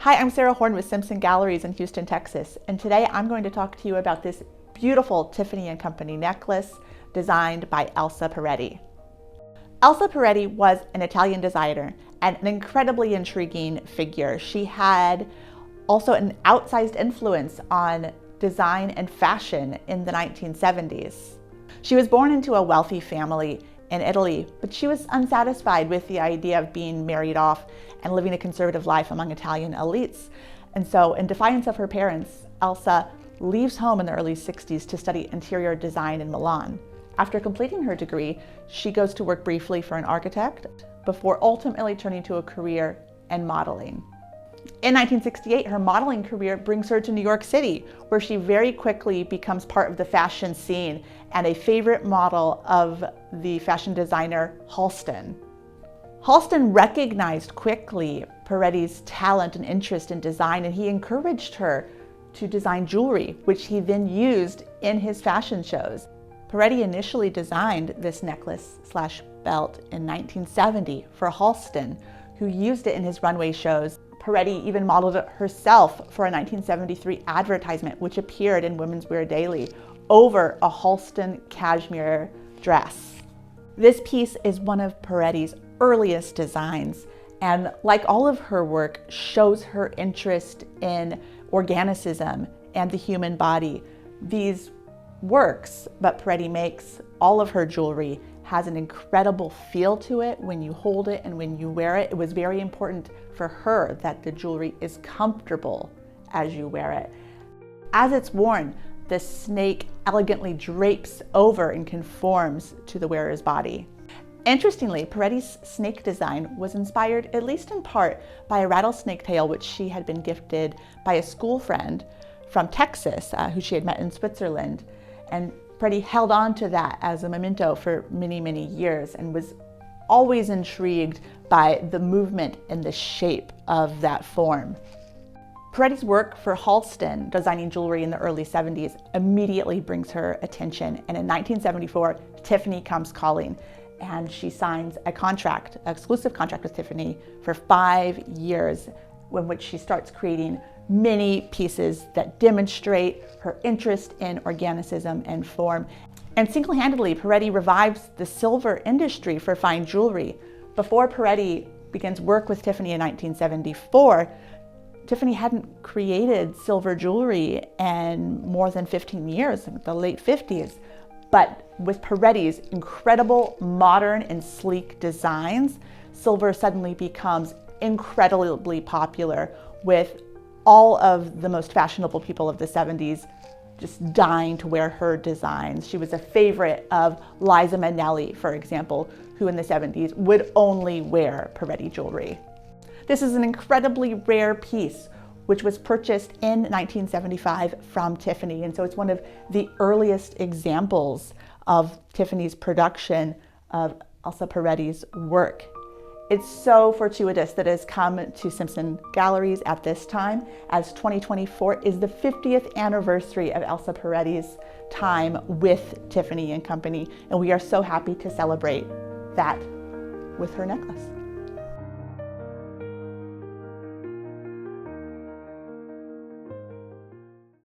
Hi, I'm M Horne with Simpson Galleries in Houston, Texas, and today I'm going to talk to you about this beautiful Tiffany & Company necklace designed by Elsa Peretti. Elsa Peretti was an Italian designer and an incredibly intriguing figure. She had also an outsized influence on design and fashion in the 1970s. She was born into a wealthy family in Italy, but she was unsatisfied with the idea of being married off and living a conservative life among Italian elites. And so, in defiance of her parents, Elsa leaves home in the early 60s to study interior design in Milan. After completing her degree, she goes to work briefly for an architect before ultimately turning to a career in modeling. In 1968, her modeling career brings her to New York City, where she very quickly becomes part of the fashion scene and a favorite model of the fashion designer Halston. Halston recognized quickly Peretti's talent and interest in design, and he encouraged her to design jewelry, which he then used in his fashion shows. Peretti initially designed this necklace/belt in 1970 for Halston, who used it in his runway shows. Peretti even modeled it herself for a 1973 advertisement, which appeared in Women's Wear Daily over a Halston cashmere dress. This piece is one of Peretti's earliest designs, and like all of her work, shows her interest in organicism and the human body. These works, but Peretti makes all of her jewelry has an incredible feel to it when you hold it and when you wear it. It was very important for her that the jewelry is comfortable as you wear it. As it's worn, the snake elegantly drapes over and conforms to the wearer's body. Interestingly, Peretti's snake design was inspired, at least in part, by a rattlesnake tail which she had been gifted by a school friend from Texas who she had met in Switzerland. And Peretti held on to that as a memento for many, many years and was always intrigued by the movement and the shape of that form. Peretti's work for Halston, designing jewelry in the early 70s, immediately brings her attention. And in 1974, Tiffany comes calling, and she signs a contract, an exclusive contract with Tiffany for 5 years, in which she starts creating many pieces that demonstrate her interest in organicism and form. And single-handedly, Peretti revives the silver industry for fine jewelry. Before Peretti begins work with Tiffany in 1974, Tiffany hadn't created silver jewelry in more than 15 years, in the late 50s. But with Peretti's incredible modern and sleek designs, silver suddenly becomes incredibly popular, with all of the most fashionable people of the 70s just dying to wear her designs. She was a favorite of Liza Minnelli, for example, who in the 70s would only wear Peretti jewelry. This is an incredibly rare piece, which was purchased in 1975 from Tiffany, and so it's one of the earliest examples of Tiffany's production of Elsa Peretti's work. It's so fortuitous that it has come to Simpson Galleries at this time, as 2024 is the 50th anniversary of Elsa Peretti's time with Tiffany & Company, and we are so happy to celebrate that with her necklace.